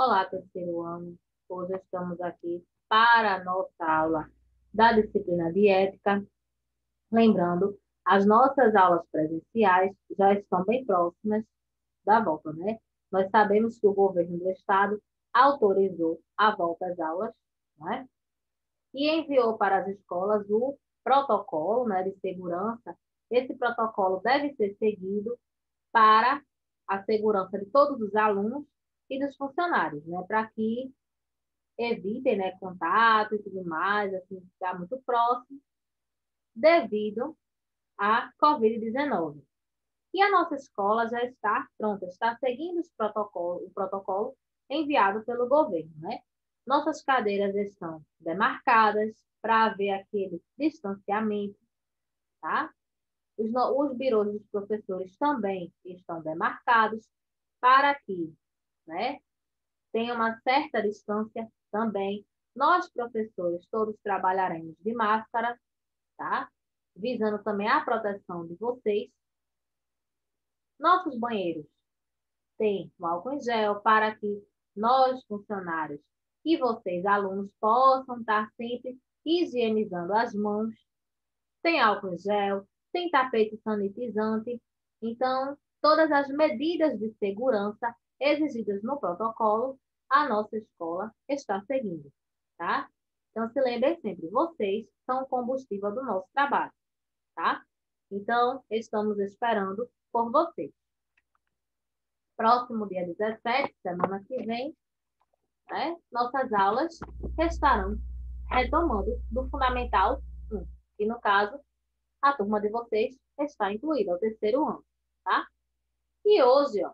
Olá, terceiro ano. Hoje estamos aqui para a nossa aula da disciplina de ética. Lembrando, as nossas aulas presenciais já estão bem próximas da volta, né? Nós sabemos que o governo do estado autorizou a volta às aulas, né? E enviou para as escolas o protocolo, né, de segurança. Esse protocolo deve ser seguido para a segurança de todos os alunos e dos funcionários, né? Para que evitem, né, contato e tudo mais, assim, ficar muito próximo, devido à Covid-19. E a nossa escola já está pronta, está seguindo o protocolo enviado pelo governo, né? Nossas cadeiras estão demarcadas para haver aquele distanciamento, tá? Os birôs dos professores também estão demarcados para que, né, tenha uma certa distância também. Nós, professores, todos trabalharemos de máscara, tá? Visando também a proteção de vocês. Nossos banheiros têm o álcool em gel para que nós, funcionários, e vocês, alunos, possam estar sempre higienizando as mãos. Tem álcool em gel, tem tapete sanitizante. Então, todas as medidas de segurança exigidas no protocolo, a nossa escola está seguindo, tá? Então, se lembrem sempre, vocês são o combustível do nosso trabalho, tá? Então, estamos esperando por vocês. Próximo dia 17, semana que vem, né, nossas aulas estarão retomando do Fundamental 1, que no caso a turma de vocês está incluída, o terceiro ano, tá? E hoje, ó,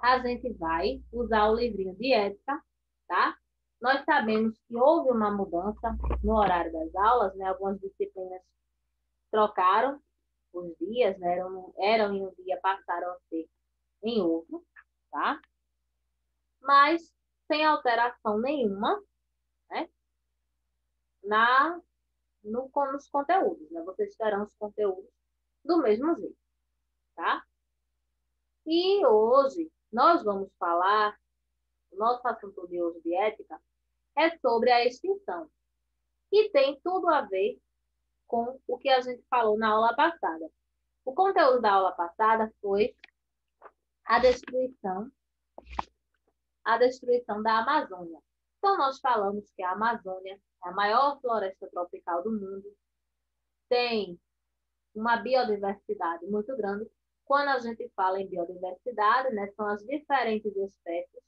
a gente vai usar o livrinho de ética, tá? Nós sabemos que houve uma mudança no horário das aulas, né? Algumas disciplinas trocaram os dias, né? Eram em um dia, passaram a ser em outro, tá? Mas sem alteração nenhuma, né? Na, nos conteúdos, né? Vocês terão os conteúdos do mesmo jeito, tá? E hoje nós vamos falar, o nosso assunto de hoje de ética é sobre a extinção. E tem tudo a ver com o que a gente falou na aula passada. O conteúdo da aula passada foi a destruição, a destruição da Amazônia. Então, nós falamos que a Amazônia é a maior floresta tropical do mundo, tem uma biodiversidade muito grande. Quando a gente fala em biodiversidade, né, são as diferentes espécies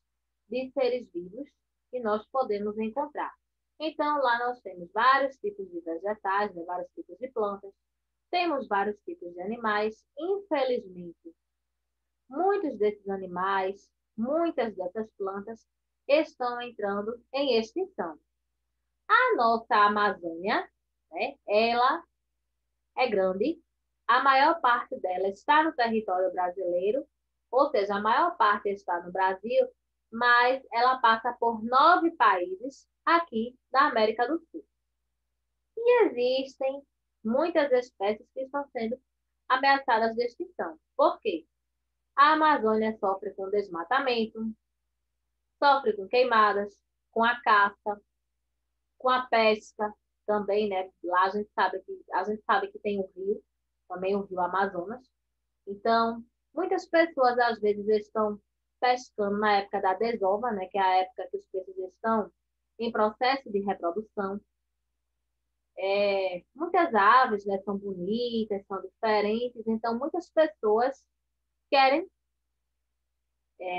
de seres vivos que nós podemos encontrar. Então, lá nós temos vários tipos de vegetais, né, vários tipos de plantas, temos vários tipos de animais. Infelizmente, muitos desses animais, muitas dessas plantas estão entrando em extinção. A nossa Amazônia, né, ela é grande, a maior parte dela está no território brasileiro, ou seja, a maior parte está no Brasil, mas ela passa por 9 países aqui da América do Sul. E existem muitas espécies que estão sendo ameaçadas de extinção. Por quê? A Amazônia sofre com desmatamento, sofre com queimadas, com a caça, com a pesca também, né? Lá a gente sabe que tem um rio, também o rio Amazonas. Então, muitas pessoas às vezes estão pescando na época da desova, né, que é a época que os peixes estão em processo de reprodução. Muitas aves, né, são bonitas, são diferentes, então muitas pessoas querem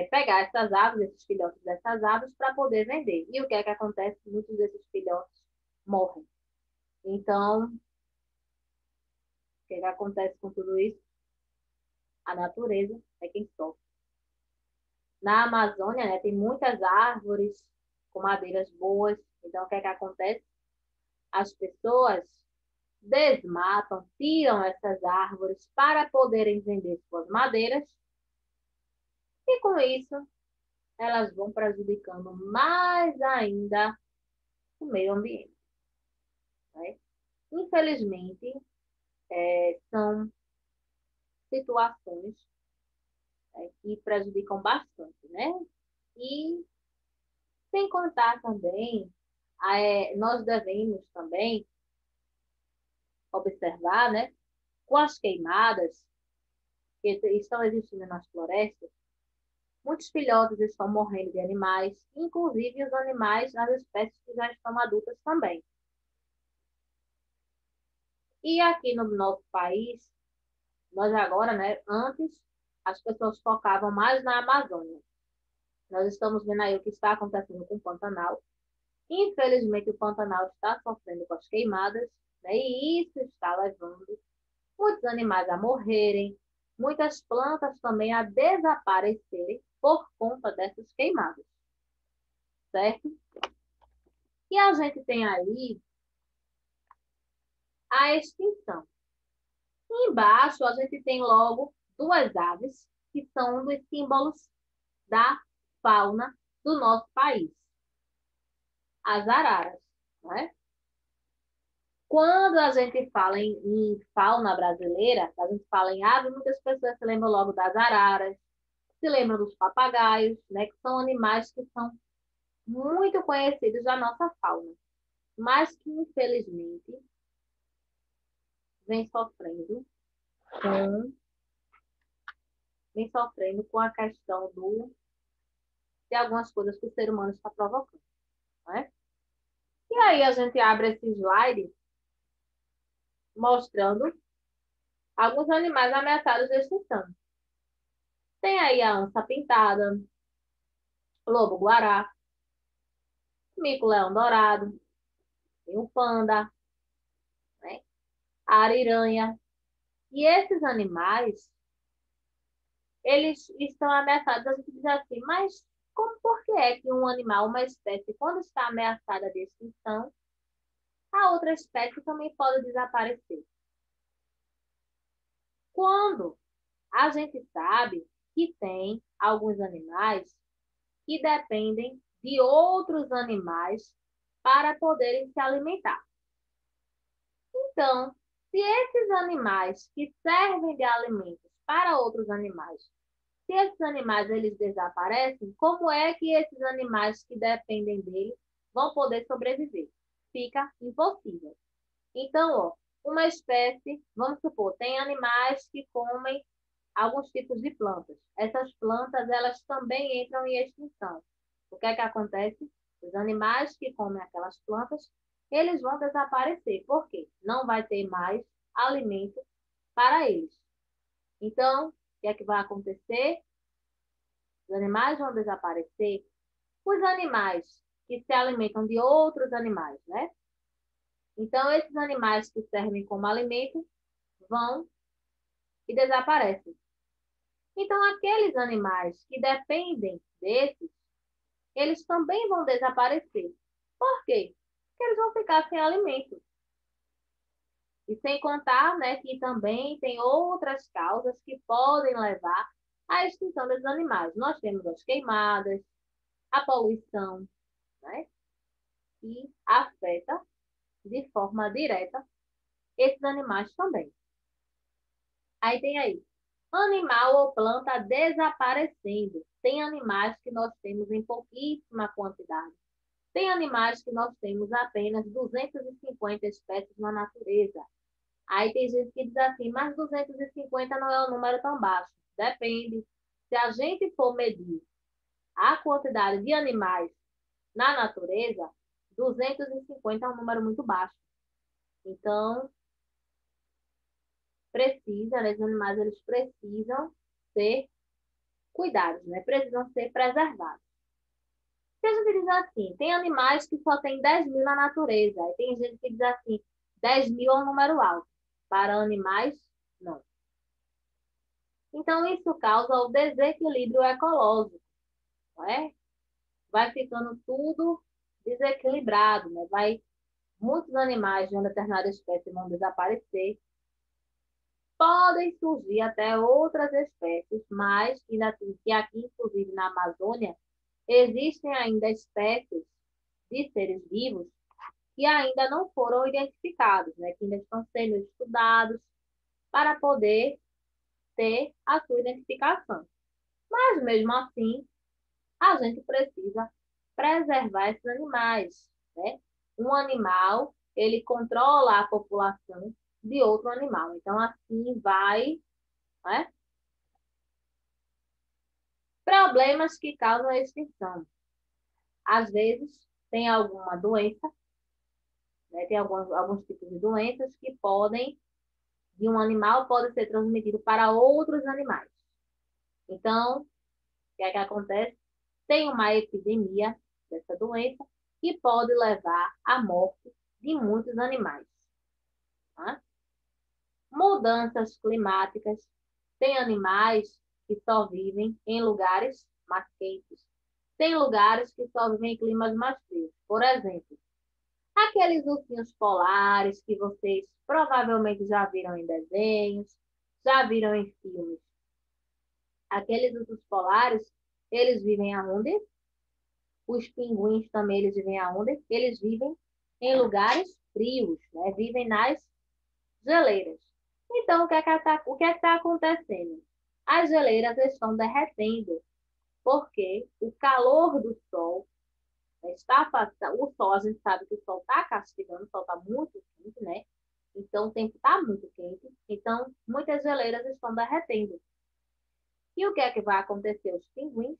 pegar essas aves, esses filhotes dessas aves, para poder vender. E o que é que acontece? Muitos desses filhotes morrem. Então, o que é que acontece com tudo isso? A natureza é quem sofre. Na Amazônia, né, tem muitas árvores com madeiras boas. Então, o que é que acontece? As pessoas desmatam, tiram essas árvores para poderem vender suas madeiras. E com isso, elas vão prejudicando mais ainda o meio ambiente, né? Infelizmente, são situações, né, que prejudicam bastante, né? E Sem contar também, nós devemos também observar, né, com as queimadas que estão existindo nas florestas, muitos filhotes estão morrendo de animais, inclusive os animais, as espécies que já estão adultas também. E aqui no nosso país, nós agora, né, antes, as pessoas focavam mais na Amazônia. Nós estamos vendo aí o que está acontecendo com o Pantanal. Infelizmente, o Pantanal está sofrendo com as queimadas, né, e isso está levando muitos animais a morrerem, muitas plantas também a desaparecerem por conta dessas queimadas, certo? E a gente tem aí a extinção. E embaixo a gente tem logo duas aves que são um dos símbolos da fauna do nosso país, as araras, não é? Quando a gente fala em fauna brasileira, a gente fala em ave, muitas pessoas se lembram logo das araras, se lembram dos papagaios, né, que são animais que são muito conhecidos da nossa fauna, mas que infelizmente vem sofrendo com, vem sofrendo com a questão de algumas coisas que o ser humano está provocando, né? E aí a gente abre esse slide mostrando alguns animais ameaçados de extinção. Tem aí a onça pintada, lobo-guará, mico-leão-dourado, tem o panda, né? A ariranha. E esses animais, eles estão ameaçados. A gente diz assim, mas por que é que um animal, uma espécie, quando está ameaçada de extinção, a outra espécie também pode desaparecer? Quando a gente sabe que tem alguns animais que dependem de outros animais para poderem se alimentar. Então, se esses animais que servem de alimentos para outros animais, se esses animais eles desaparecem, como é que esses animais que dependem dele vão poder sobreviver? Fica impossível. Então, ó, uma espécie, vamos supor, tem animais que comem alguns tipos de plantas. Essas plantas, elas também entram em extinção. O que é que acontece? Os animais que comem aquelas plantas, eles vão desaparecer. Por quê? Não vai ter mais alimento para eles. Então, o que é que vai acontecer? Os animais vão desaparecer. Os animais que se alimentam de outros animais, né? Então, esses animais que servem como alimento vão e desaparecem. Então, aqueles animais que dependem desses, eles também vão desaparecer. Por quê? Porque eles vão ficar sem alimento. E sem contar, né, que também tem outras causas que podem levar à extinção desses animais. Nós temos as queimadas, a poluição, né, que afeta de forma direta esses animais também. Aí tem aí, animal ou planta desaparecendo. Tem animais que nós temos em pouquíssima quantidade. Tem animais que nós temos apenas 250 espécies na natureza. Aí tem gente que diz assim, mas 250 não é um número tão baixo. Depende. Se a gente for medir a quantidade de animais na natureza, 250 é um número muito baixo. Então, precisa, né, os animais eles precisam ser cuidados, né? Precisam ser preservados. Se a gente diz assim, tem animais que só tem 10 mil na natureza, aí tem gente que diz assim, 10 mil é um número alto. Para animais, não. Então, isso causa o desequilíbrio ecológico, não é? Vai ficando tudo desequilibrado, né? Muitos animais de uma determinada espécie vão desaparecer. Podem surgir até outras espécies, mas que aqui, inclusive na Amazônia, existem ainda espécies de seres vivos que ainda não foram identificados, né? Que ainda estão sendo estudados para poder ter a sua identificação. Mas mesmo assim, a gente precisa preservar esses animais, né? Um animal, ele controla a população de outro animal. Então, assim vai, né? Problemas que causam a extinção. Às vezes, tem alguma doença, né? Tem alguns tipos de doenças que podem, de um animal, pode ser transmitido para outros animais. Então, o que é que acontece? Tem uma epidemia dessa doença que pode levar à morte de muitos animais. Tá? Mudanças climáticas. Tem animais que só vivem em lugares mais quentes. Tem lugares que só vivem em climas mais frios. Por exemplo, aqueles ursinhos polares que vocês provavelmente já viram em desenhos, já viram em filmes. Aqueles ursos polares, eles vivem aonde? Os pinguins também, eles vivem aonde? Eles vivem em lugares frios, né? Vivem nas geleiras. Então, o que é que tá acontecendo? As geleiras estão derretendo, porque o calor do sol está passando. O sol, a gente sabe que o sol está castigando, o sol está muito quente, né? Então, o tempo está muito quente. Então, muitas geleiras estão derretendo. E o que é que vai acontecer? Os pinguins,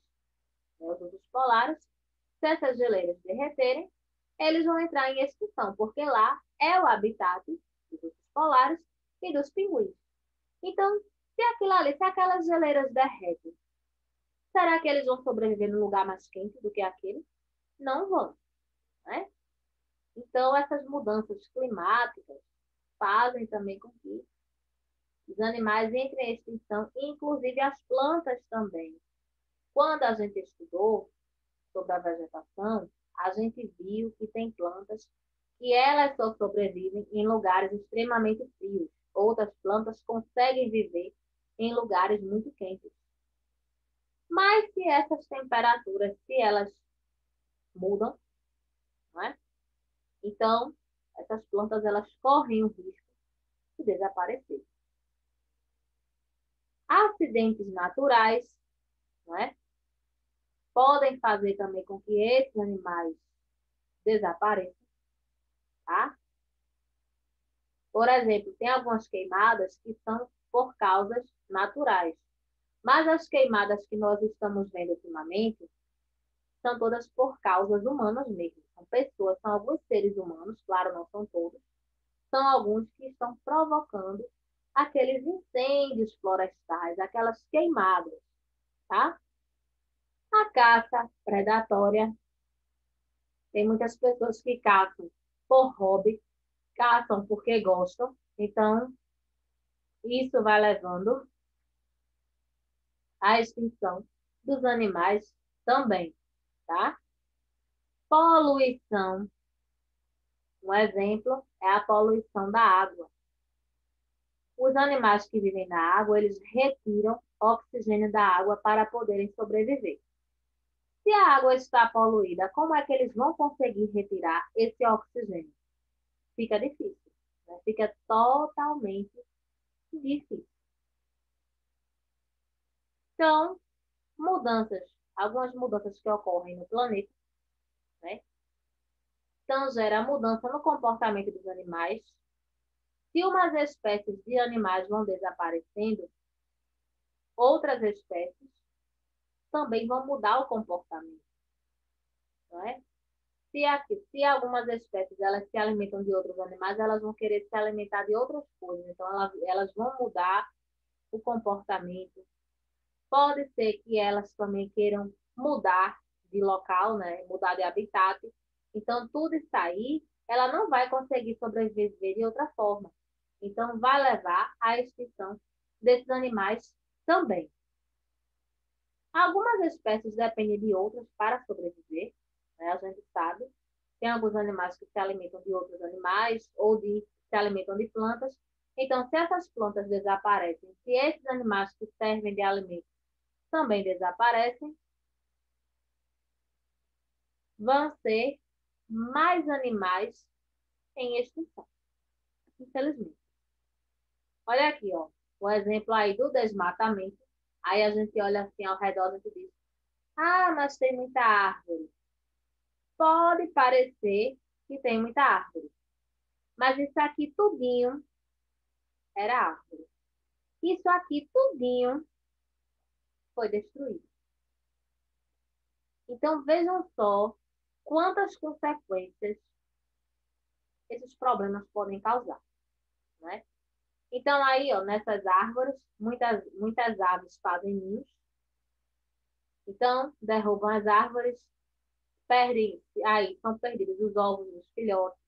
né, os ursos polares, se essas geleiras derreterem, eles vão entrar em extinção, porque lá é o habitat dos ursos polares e dos pinguins. Então, se aquilo ali, se aquelas geleiras derretem, será que eles vão sobreviver num lugar mais quente do que aquele? Não vão, né? Então, essas mudanças climáticas fazem também com que os animais entrem em extinção, inclusive as plantas também. Quando a gente estudou sobre a vegetação, a gente viu que tem plantas que elas só sobrevivem em lugares extremamente frios. Outras plantas conseguem viver em lugares muito quentes. Mas se essas temperaturas, se elas mudam, não é? Então, essas plantas elas correm o risco de desaparecer. Acidentes naturais, não é? Podem fazer também com que esses animais desapareçam, tá? Por exemplo, tem algumas queimadas que são por causas naturais. Mas as queimadas que nós estamos vendo ultimamente são todas por causas humanas mesmo. São pessoas, são alguns seres humanos, claro, não são todos, são alguns que estão provocando aqueles incêndios florestais, aquelas queimadas, tá? A caça predatória, tem muitas pessoas que caçam por hobby, caçam porque gostam, então isso vai levando à extinção dos animais também, tá? Poluição, um exemplo é a poluição da água. Os animais que vivem na água, eles retiram oxigênio da água para poderem sobreviver. Se a água está poluída, como é que eles vão conseguir retirar esse oxigênio? Fica difícil, né? Fica totalmente difícil. Então, mudanças, algumas mudanças que ocorrem no planeta, né? Então, gera mudança no comportamento dos animais. Se umas espécies de animais vão desaparecendo, outras espécies também vão mudar o comportamento, não é? Se algumas espécies elas se alimentam de outros animais, elas vão querer se alimentar de outras coisas. Então, elas vão mudar o comportamento. Pode ser que elas também queiram mudar de local, né? Mudar de habitat. Então, tudo isso aí, ela não vai conseguir sobreviver de outra forma. Então, vai levar à extinção desses animais também. Algumas espécies dependem de outras para sobreviver, né? A gente sabe. Tem alguns animais que se alimentam de outros animais ou se alimentam de plantas. Então, se essas plantas desaparecem, se esses animais que servem de alimento também desaparecem, vão ser mais animais em extinção, infelizmente. Olha aqui, ó, o exemplo aí do desmatamento. Aí a gente olha assim ao redor e diz, ah, mas tem muita árvore. pode parecer que tem muita árvore, mas isso aqui tudinho era árvore. Isso aqui tudinho foi destruído. Então vejam só quantas consequências esses problemas podem causar, né? Então aí, ó, nessas árvores, muitas aves fazem ninhos. Então derrubam as árvores, perdem, aí são perdidos os ovos dos filhotes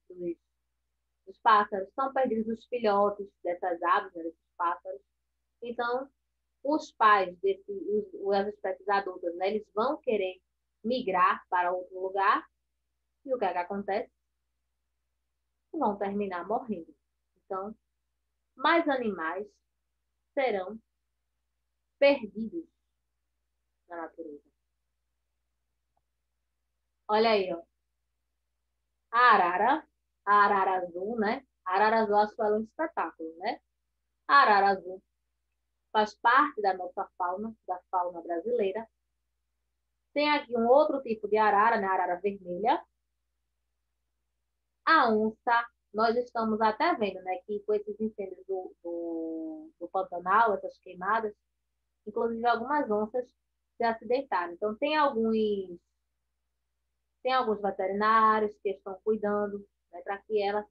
dos pássaros, são perdidos os filhotes dessas aves, né, desses pássaros. Então os pais as espécies adultas, né, eles vão querer migrar para outro lugar. E o que é que acontece? Vão terminar morrendo. Então, mais animais serão perdidos na natureza. Olha aí, ó. A arara, a arara azul, né? A arara azul, acho que ela é um espetáculo, né? A arara azul faz parte da nossa fauna, da fauna brasileira. Tem aqui um outro tipo de arara, né? A arara vermelha. A onça, nós estamos até vendo, né, que com esses incêndios do Pantanal, essas queimadas, inclusive algumas onças se acidentaram. Então, tem alguns veterinários que estão cuidando, né, para que elas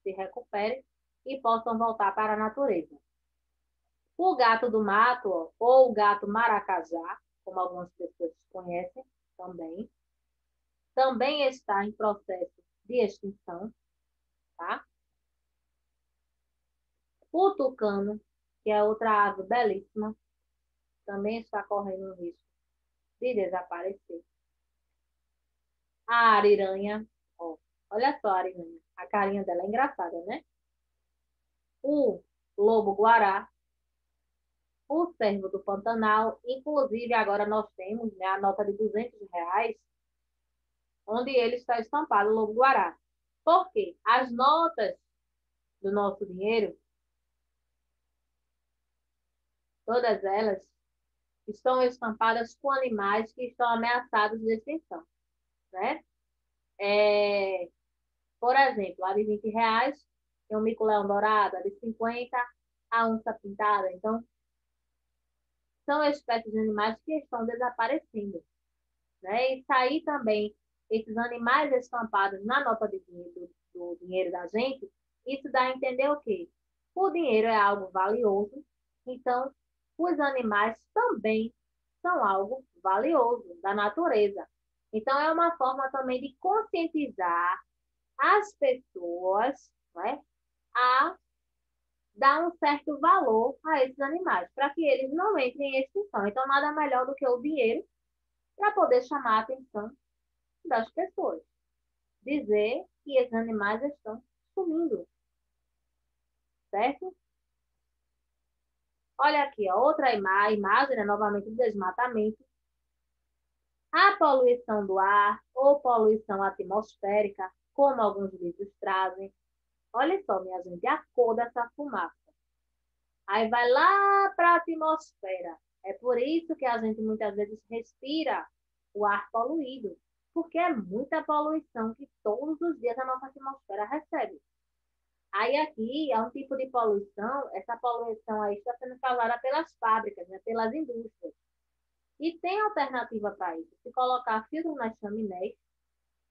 se recuperem e possam voltar para a natureza. O gato do mato, ó, ou o gato maracajá, como algumas pessoas conhecem também está em processo de extinção, tá? O tucano, que é outra ave belíssima, também está correndo o risco de desaparecer. A ariranha, ó, olha só a ariranha, a carinha dela é engraçada, né? O lobo-guará, o cervo do Pantanal, inclusive agora nós temos, né, a nota de R$ 200, onde ele está estampado o lobo-guará. Por quê? As notas do nosso dinheiro, todas elas, estão estampadas com animais que estão ameaçados de extinção, né? É, por exemplo, a de R$ 20 tem o mico-leão dourado, a de 50 a onça pintada. Então, são espécies de animais que estão desaparecendo, né? E sair também esses animais estampados na nota de dinheiro, do dinheiro da gente, isso dá a entender o quê? O dinheiro é algo valioso, então os animais também são algo valioso da natureza. Então, é uma forma também de conscientizar as pessoas, né, a dar um certo valor a esses animais, para que eles não entrem em extinção. Então, nada melhor do que o dinheiro para poder chamar a atenção das pessoas. Dizer que esses animais estão sumindo, certo? Olha aqui, ó, outra imagem, né, novamente do desmatamento. A poluição do ar ou poluição atmosférica, como alguns livros trazem. Olha só, minha gente, a cor dessa fumaça. Aí vai lá para a atmosfera. É por isso que a gente muitas vezes respira o ar poluído, porque é muita poluição que todos os dias a nossa atmosfera recebe. Aí aqui é um tipo de poluição, essa poluição aí está sendo causada pelas fábricas, né, pelas indústrias. E tem alternativa para isso. Se colocar filtro nas chaminés,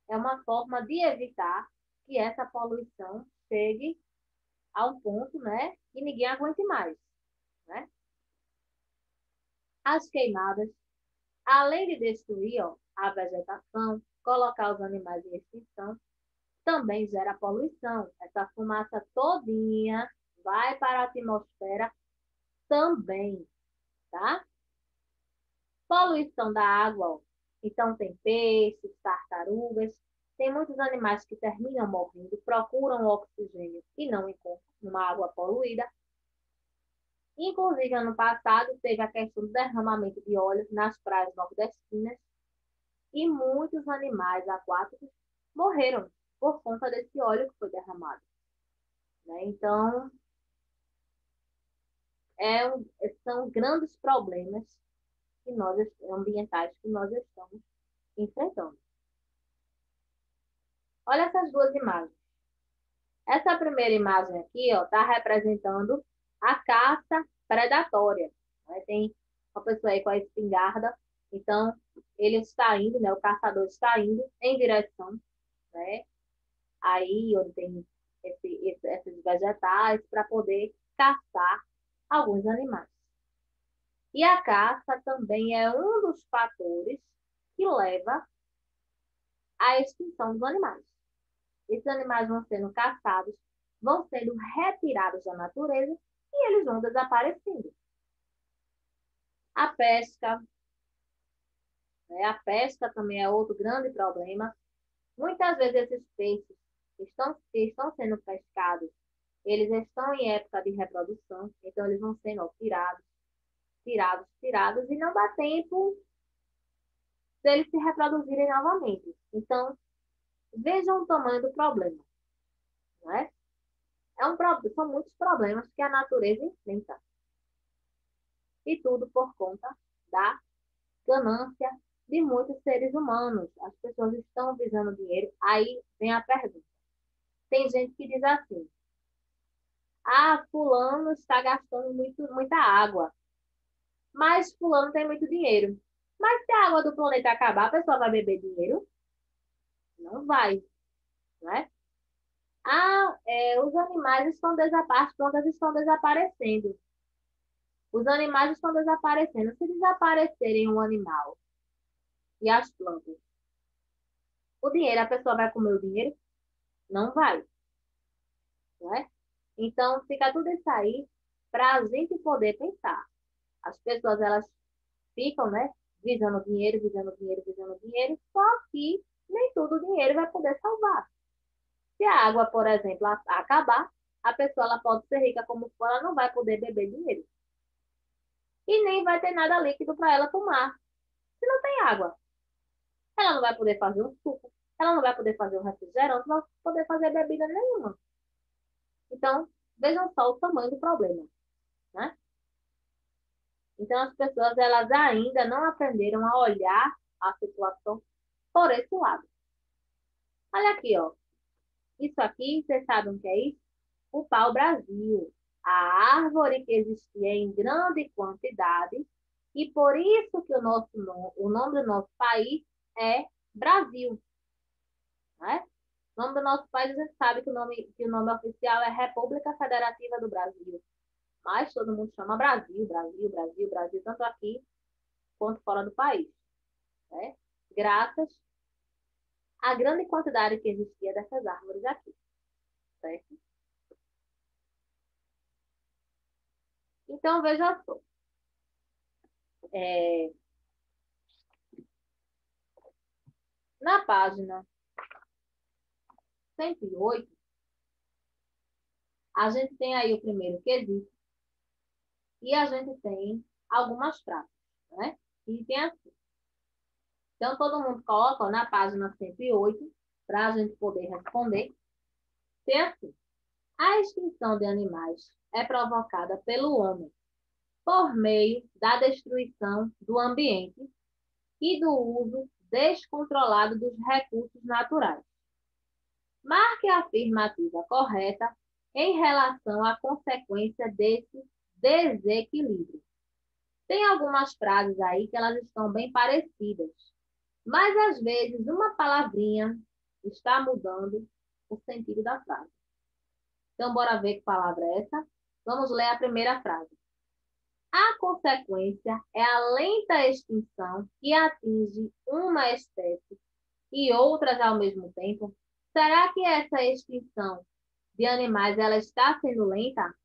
é uma forma de evitar que essa poluição chegue a um ponto, né, que ninguém aguente mais, né? As queimadas, além de destruir, ó, a vegetação, colocar os animais em extinção, também gera poluição. Essa fumaça todinha vai para a atmosfera também, tá? Poluição da água, ó. Então tem peixes, tartarugas, tem muitos animais que terminam morrendo, procuram oxigênio e não encontram numa água poluída. Inclusive, ano passado, teve a questão do derramamento de óleo nas praias nordestinas e muitos animais aquáticos morreram por conta desse óleo que foi derramado, né? Então, são grandes problemas ambientais que nós estamos enfrentando. Olha essas duas imagens. Essa primeira imagem aqui, ó, está representando a caça predatória. Né? Tem uma pessoa aí com a espingarda, então ele está indo, né? O caçador está indo em direção, né? Aí onde tem esses vegetais para poder caçar alguns animais. E a caça também é um dos fatores que leva à extinção dos animais. Esses animais vão sendo caçados, vão sendo retirados da natureza e eles vão desaparecendo. A pesca, né? A pesca também é outro grande problema. Muitas vezes esses peixes que estão sendo pescados, eles estão em época de reprodução, então eles vão sendo ó, tirados, e não dá tempo deles se reproduzirem novamente. Então, vejam o tamanho do problema, não é? São muitos problemas que a natureza enfrenta. E tudo por conta da ganância de muitos seres humanos. As pessoas estão visando dinheiro. Aí vem a pergunta. Tem gente que diz assim: ah, fulano está gastando muita água, mas fulano tem muito dinheiro. Mas se a água do planeta acabar, a pessoa vai beber dinheiro? Não vai, né? Ah, os animais estão desaparecendo, as plantas estão desaparecendo. Os animais estão desaparecendo. Se desaparecerem um animal e as plantas, o dinheiro, a pessoa vai comer o dinheiro? Não vai, né? Então, fica tudo isso aí para a gente poder pensar. As pessoas, elas ficam, né, visando dinheiro, visando dinheiro, visando dinheiro, só que nem tudo o dinheiro vai poder salvar. Se a água, por exemplo, acabar, a pessoa ela pode ser rica como for, ela não vai poder beber dinheiro. E nem vai ter nada líquido para ela tomar. Se não tem água, ela não vai poder fazer um suco, ela não vai poder fazer um refrigerante, não vai poder fazer bebida nenhuma. Então, vejam só o tamanho do problema, né? Então, as pessoas, elas ainda não aprenderam a olhar a situação por esse lado. Olha aqui, ó. Isso aqui, vocês sabem o que é isso? O pau-brasil. A árvore que existia em grande quantidade e por isso que o nome do nosso país é Brasil, né? O nome do nosso país, a gente sabe que o nome oficial é República Federativa do Brasil. Mas todo mundo chama Brasil, Brasil, Brasil, Brasil, tanto aqui quanto fora do país, né? Graças à grande quantidade que existia dessas árvores aqui, certo? Então, veja só. É, na página 108, a gente tem aí o primeiro quesito e a gente tem algumas frases, né? E tem assim. Então, todo mundo coloca ó, na página 108 para a gente poder responder. Tem assim. A extinção de animais é provocada pelo homem por meio da destruição do ambiente e do uso descontrolado dos recursos naturais. Marque a afirmativa correta em relação à consequência desse desequilíbrio. Tem algumas frases aí que elas estão bem parecidas, mas às vezes uma palavrinha está mudando o sentido da frase. Então, bora ver que palavra é essa? Vamos ler a primeira frase. A consequência é a lenta extinção que atinge uma espécie e outras ao mesmo tempo. Será que essa extinção de animais ela está sendo lenta?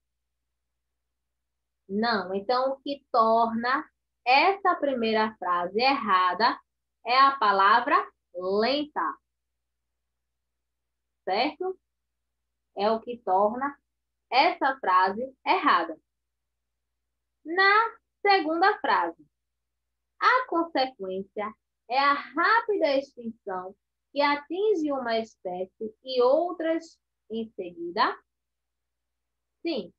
Não. Então, o que torna essa primeira frase errada é a palavra lenta, certo? É o que torna essa frase errada. Na segunda frase, a consequência é a rápida extinção que atinge uma espécie e outras em seguida. Sim,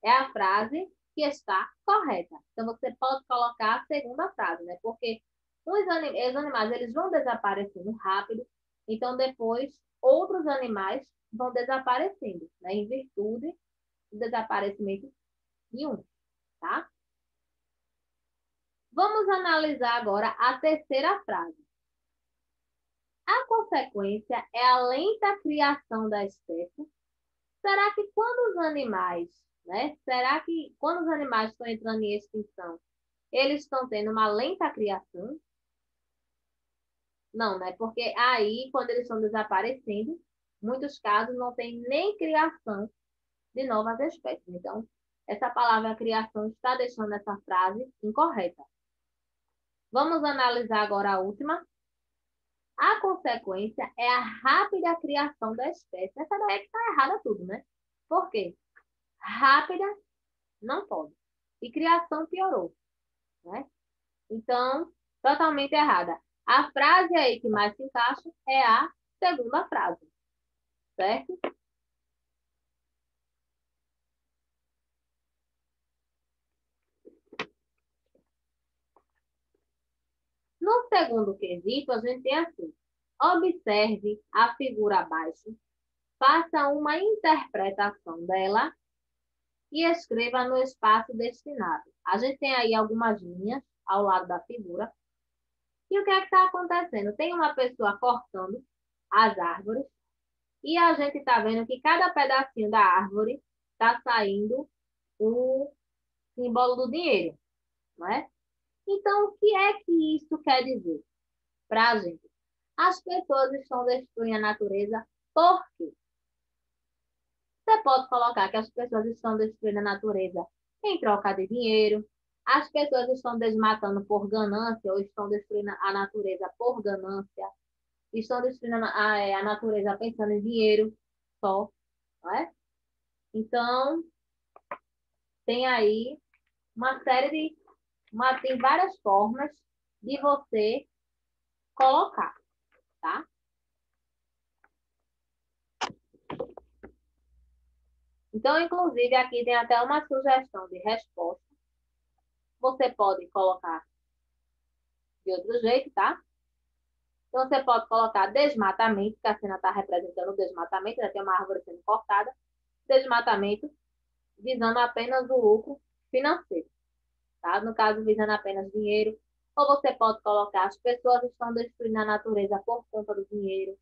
é a frase que está correta. Então, você pode colocar a segunda frase, né? Porque os animais eles vão desaparecendo rápido Então, depois, outros animais vão desaparecendo, né? Em virtude do desaparecimento de um, tá? Vamos analisar agora a terceira frase. A consequência é a lenta criação da espécie. Será que quando os animais, né? Será que quando os animais estão entrando em extinção, eles estão tendo uma lenta criação? Não, né? Porque aí, quando eles estão desaparecendo, muitos casos não tem nem criação de novas espécies. Então, essa palavra criação está deixando essa frase incorreta. Vamos analisar agora a última. A consequência é a rápida criação da espécie. Essa daí é que está errada tudo, né? Por quê? Rápida não pode. E criação piorou, né? Então, totalmente errada. A frase aí que mais se encaixa é a segunda frase, certo? No segundo quesito, a gente tem assim: observe a figura abaixo, faça uma interpretação dela e escreva no espaço destinado. A gente tem aí algumas linhas ao lado da figura. E o que é que está acontecendo? Tem uma pessoa cortando as árvores e a gente está vendo que cada pedacinho da árvore está saindo o símbolo do dinheiro, não é? Então, o que é que isso quer dizer para a gente? As pessoas estão destruindo a natureza por quê? Você pode colocar que as pessoas estão destruindo a natureza em troca de dinheiro, as pessoas estão desmatando por ganância ou estão destruindo a natureza por ganância, estão destruindo a natureza pensando em dinheiro só, não é? Então, tem aí uma série de... tem várias formas de você colocar, tá? Então, inclusive, aqui tem até uma sugestão de resposta. Você pode colocar de outro jeito, tá? Então, você pode colocar desmatamento, que a cena está representando o desmatamento, já tem uma árvore sendo cortada. Desmatamento visando apenas o lucro financeiro, tá? No caso, visando apenas dinheiro. Ou você pode colocar as pessoas estão destruindo a natureza por conta do dinheiro.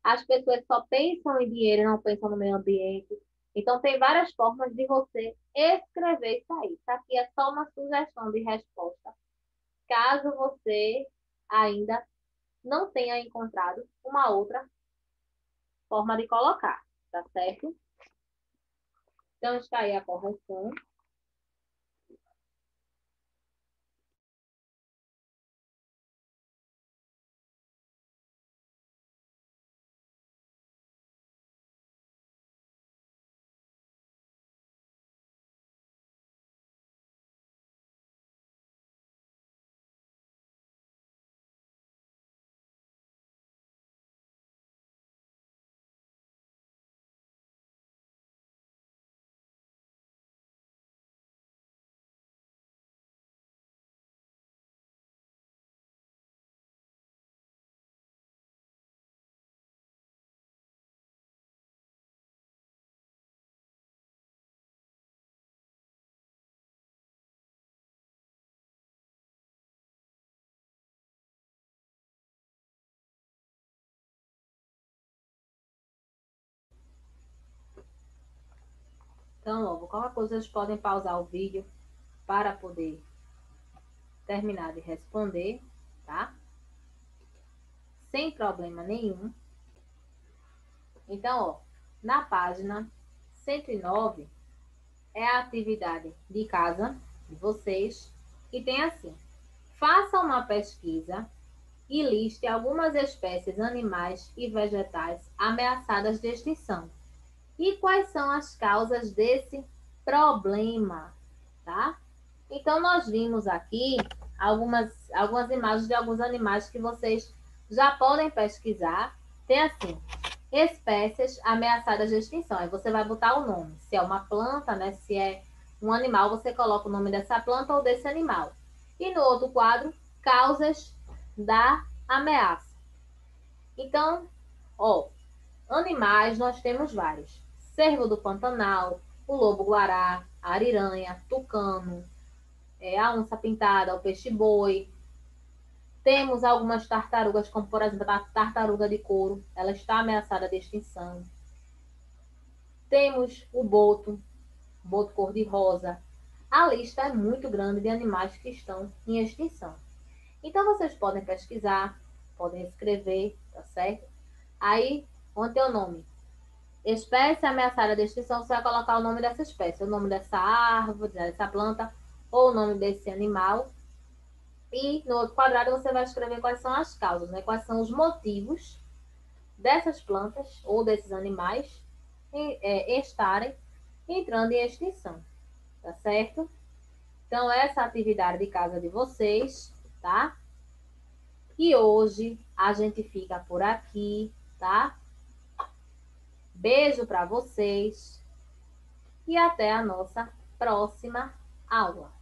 As pessoas só pensam em dinheiro e não pensam no meio ambiente. Então, tem várias formas de você escrever isso aí. Isso aqui é só uma sugestão de resposta. Caso você ainda não tenha encontrado uma outra forma de colocar, tá certo? Então, está aí a correção. Então, logo, qualquer coisa, vocês podem pausar o vídeo para poder terminar de responder, tá? Sem problema nenhum. Então, ó, na página 109 é a atividade de casa de vocês, que tem assim: faça uma pesquisa e liste algumas espécies animais e vegetais ameaçadas de extinção. E quais são as causas desse problema, tá? Então, nós vimos aqui algumas imagens de alguns animais que vocês já podem pesquisar. Tem assim: espécies ameaçadas de extinção. Aí você vai botar o nome. Se é uma planta, né? Se é um animal, você coloca o nome dessa planta ou desse animal. E no outro quadro, causas da ameaça. Então, Ó, animais nós temos vários. Cervo do Pantanal, o lobo-guará, a ariranha, tucano, a onça-pintada, o peixe-boi. Temos algumas tartarugas, como por exemplo a tartaruga de couro, ela está ameaçada de extinção. Temos o boto cor-de-rosa. A lista é muito grande de animais que estão em extinção. Então vocês podem pesquisar, podem escrever, tá certo? Aí, onde tem o nome? Espécie ameaçada de extinção, você vai colocar o nome dessa espécie, o nome dessa árvore, dessa planta, ou o nome desse animal. E no outro quadrado você vai escrever quais são as causas, né? Quais são os motivos dessas plantas ou desses animais estarem entrando em extinção, tá certo? Então, essa atividade de casa de vocês, tá? E hoje a gente fica por aqui, tá? Beijo para vocês e até a nossa próxima aula.